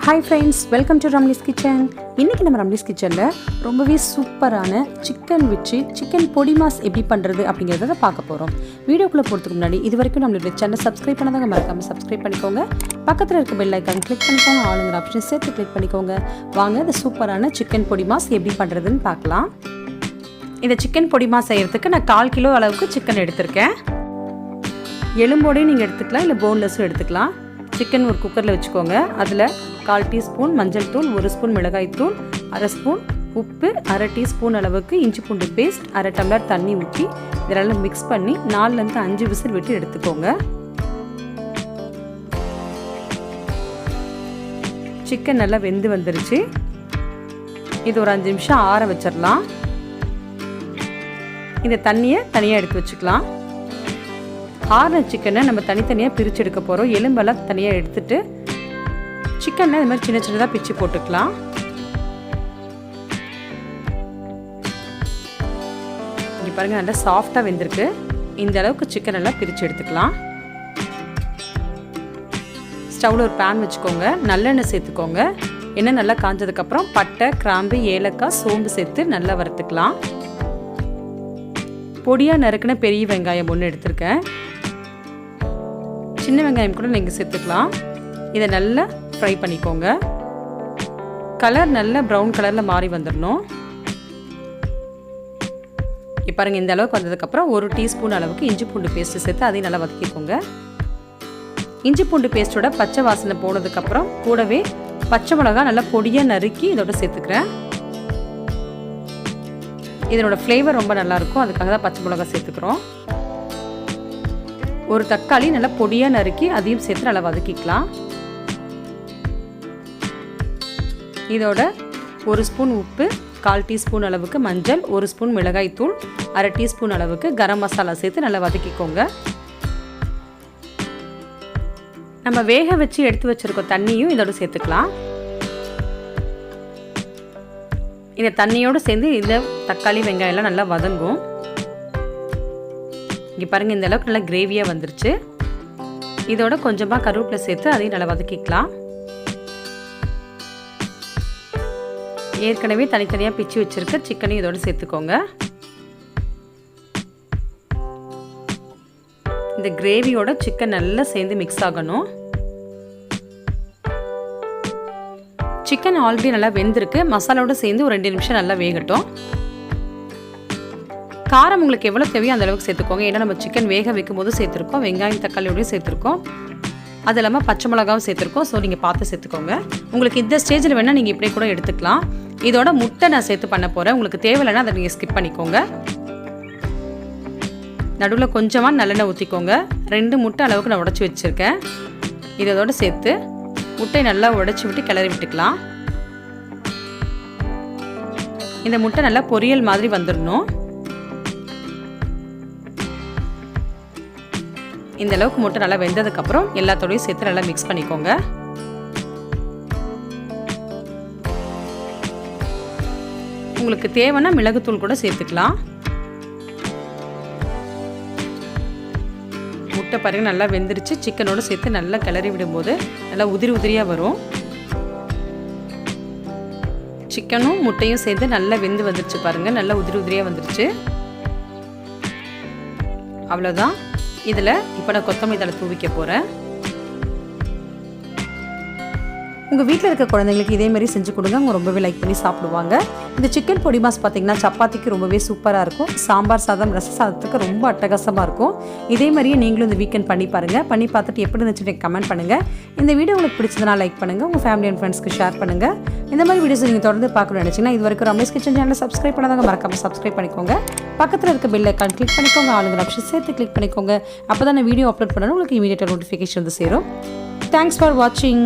Hi friends, welcome to Ramli's Kitchen. இன்னைக்கு நம்ம Ramli's Kitchenல ரொம்பவே சூப்பரான சிக்கன் வச்சு சிக்கன் பொடிமாஸ் எப்படி பண்றது அப்படிங்கறத பார்க்க போறோம். வீடியோக்குள்ள போறதுக்கு முன்னாடி இதுவரைக்கும் நம்மளுடைய சேனலை சப்ஸ்கிரைப் பண்ணாதவங்க மறக்காம சப்ஸ்கிரைப் பண்ணிக்கோங்க. பக்கத்துல இருக்க பெல் ஐகான் கிளிக் பண்ணிக்கோங்க. ஆல்ங்கிற ஆப்ஷன் சேர்த்து கிளிக் பண்ணிக்கோங்க. வாங்க இந்த சூப்பரான சிக்கன் பொடிமாஸ் எப்படி பண்றதுன்னு பார்க்கலாம். இந்த சிக்கன் பொடிமாஸ் செய்யறதுக்கு நான் 1/4 கிலோ அளவுக்கு சிக்கன் எடுத்திருக்கேன். எலும்போடையும் நீங்க எடுத்துக்கலாம் இல்ல போன்லெஸ்ஸும் எடுத்துக்கலாம். சிக்கன் ஒரு குக்கரில் வச்சுக்கோங்க. அதில் 1/4 டீஸ்பூன் மஞ்சள் தூள், 1 ஸ்பூன் மிளகாய் தூள், 1/2 ஸ்பூன் உப்பு, 1/2 டீஸ்பூன் அளவுக்கு இஞ்சி பூண்டு பேஸ்ட், 1/2 டம்ளர் தண்ணி ஊற்றி இதெல்லாம் மிக்ஸ் பண்ணி 4லேருந்து 5 விசில் விட்டு எடுத்துக்கோங்க. சிக்கன் நல்லா வெந்து வந்துருச்சு. இது ஒரு 5 நிமிஷம் ஆற வச்சிடலாம். இந்த தண்ணியை தனியாக எடுத்து வச்சுக்கலாம். ஆறின சிக்கனை நம்ம தனித்தனியாக பிரித்து எடுக்க போகிறோம். எலும்பெல்லாம் தனியாக எடுத்துட்டு சிக்கனில் இது மாதிரி சின்ன சின்னதாக பிச்சு போட்டுக்கலாம். இங்கே பாருங்கள், நல்லா சாஃப்டாக வெந்திருக்கு. இந்த அளவுக்கு சிக்கன் எல்லாம் பிரித்து எடுத்துக்கலாம். ஸ்டவ்வில் ஒரு பேன் வச்சுக்கோங்க. நல்லெண்ணெய் சேர்த்துக்கோங்க. எண்ணெய் நல்லா காஞ்சதுக்கப்புறம் பட்டை, கிராம்பு, ஏலக்காய், சோம்பு சேர்த்து நல்லா வறுத்துக்கலாம். பொடியாக நறுக்கின பெரிய வெங்காயம் 1 எடுத்திருக்கேன். சின்ன வெங்காயம் கூட நீங்கள் சேர்த்துக்கலாம். இதை நல்லா ஃப்ரை பண்ணிக்கோங்க. கலர் நல்லா ப்ரௌன் கலரில் மாறி வந்துடணும். இப்போ பாருங்கள், இந்த அளவுக்கு வந்ததுக்கப்புறம் 1 டீஸ்பூன் அளவுக்கு இஞ்சி பூண்டு பேஸ்ட்டு சேர்த்து அதையும் நல்லா வதக்கிக்கோங்க. இஞ்சி பூண்டு பேஸ்ட்டோட பச்சை வாசனை போனதுக்கப்புறம் கூடவே பச்சை மிளகா நல்லா பொடியாக நறுக்கி இதோட சேர்த்துக்கிறேன். இதனோட ஃப்ளேவர் ரொம்ப நல்லாயிருக்கும், அதுக்காக தான் பச்சை மிளகா சேர்த்துக்கிறோம். ஒரு தக்காளி நல்லா பொடியாக நறுக்கி அதையும் சேர்த்து நல்லா வதக்கிக்கலாம். இதோட 1 ஸ்பூன் உப்பு, 1/4 டீஸ்பூன் அளவுக்கு மஞ்சள், 1 ஸ்பூன் மிளகாய் தூள், 1/2 டீஸ்பூன் அளவுக்கு கரம் மசாலா சேர்த்து நல்லா வதக்கிக்கோங்க. நம்ம வேக வச்சு எடுத்து வச்சிருக்கோம் தண்ணியும் இதோட சேர்த்துக்கலாம். இந்த தண்ணியோடு சேர்ந்து இந்த தக்காளி வெங்காயம் எல்லாம் நல்லா வதங்கும். இங்கே பாருங்கள், இந்த அளவுக்கு நல்லா கிரேவியாக வந்துருச்சு. இதோட கொஞ்சமாக கருவேப்பிலை சேர்த்து அதையும் நல்லா வதக்கிக்கலாம். ஏற்கனவே தனித்தனியாக பிச்சு வச்சுருக்க சிக்கனையும் இதோடு சேர்த்துக்கோங்க. இந்த கிரேவியோட சிக்கன் நல்லா சேர்ந்து மிக்ஸ் ஆகணும். சிக்கன் ஆல்ரெடி நல்லா வெந்திருக்கு. மசாலாவோட சேர்ந்து ஒரு 2 நிமிஷம் நல்லா வேகட்டும். காரம் உங்களுக்கு எவ்வளோ தேவையோ அந்த அளவுக்கு சேர்த்துக்கோங்க. ஏன்னா நம்ம சிக்கன் வேக வைக்கும் போது சேர்த்துருக்கோம், வெங்காயம் தக்காளியோடய சேர்த்துருக்கோம், அது இல்லாமல் பச்சை மிளகாவும் சேர்த்துருக்கோம். ஸோ நீங்கள் பார்த்து சேர்த்துக்கோங்க. உங்களுக்கு இந்த ஸ்டேஜில் வேணால் நீங்கள் இப்படியே கூட எடுத்துக்கலாம். இதோட முட்டை நான் சேர்த்து பண்ண போகிறேன். உங்களுக்கு தேவையில்லைன்னா அதை நீங்கள் ஸ்கிப் பண்ணிக்கோங்க. நடுவில் கொஞ்சமாக நல்லெண்ணெய் ஊற்றிக்கோங்க. 2 முட்டை அளவுக்கு நான் உடச்சி வச்சுருக்கேன். இதோட சேர்த்து முட்டை நல்லா உடச்சி விட்டு கிளறி விட்டுக்கலாம். இந்த முட்டை நல்லா பொரியல் மாதிரி வந்துடணும். இந்த அளவுக்கு முட்டை நல்லா வெந்ததுக்கப்புறம் எல்லாத்தோடையும் சேர்த்து நல்லா மிக்ஸ் பண்ணிக்கோங்க. உங்களுக்கு தேவைன்னா மிளகுத்தூள் கூட சேர்த்துக்கலாம். முட்டை பாருங்க நல்லா வெந்துருச்சு. சிக்கனோடு சேர்த்து நல்லா கிளறி விடும்போது நல்லா உதிரி உதிரியாக வரும். சிக்கனும் முட்டையும் சேர்த்து நல்லா வெந்து வந்துருச்சு பாருங்கள், நல்லா உதிரி உதிரியாக வந்துருச்சு. அவ்வளோதான். இதில் இப்போ நான் கொத்தமல்லி தழை தூவிக்க போகிறேன். உங்கள் வீட்டில் இருக்க குழந்தைங்களுக்கு இதே மாதிரி செஞ்சு கொடுங்க. அவங்க ரொம்பவே லைக் பண்ணி சாப்பிடுவாங்க. இந்த சிக்கன் பொடிமாஸ் பார்த்திங்கன்னா சப்பாத்திக்கு ரொம்பவே சூப்பராக இருக்கும். சாம்பார் சாதம், ரச சாதத்துக்கு ரொம்ப அட்டகாசமாக இருக்கும். இதே மாதிரியே நீங்களும் இந்த வீக்கெண்ட் பண்ணி பாருங்கள். பண்ணி பார்த்துட்டு எப்படி இருந்துச்சுன்னு கமெண்ட் பண்ணுங்கள். இந்த வீடியோ உங்களுக்கு பிடிச்சதுனா லைக் பண்ணுங்கள். உங்கள் ஃபேமிலி அண்ட் ஃப்ரெண்ட்ஸ்க்கு ஷேர் பண்ணுங்கள். இந்த மாதிரி வீடியோஸ் நீங்கள் தொடர்ந்து பார்க்கணும்னு நினச்சிங்கன்னா இது வரைக்கும் ரமேஷ் கிச்சன் சேனலை சப்ஸ்கிரைப் பண்ணாதவங்க மறக்காமல் சப்ஸ்கிரைப் பண்ணிக்கோங்க. பக்கத்தில் இருக்க பெல் ஐக்கான் கிளிக் பண்ணிக்கோங்க. ஆளுங்கிற ஆப்ஷன் சேர்த்து கிளிக் பண்ணிக்கோங்க. அப்போ தான் நான் வீடியோ அப்லோட் பண்ணணும் உங்களுக்கு இமீடியட்டாக நோட்டிஃபிகேஷன் வந்து சேரும். தேங்க்ஸ் ஃபார் வாட்சிங்.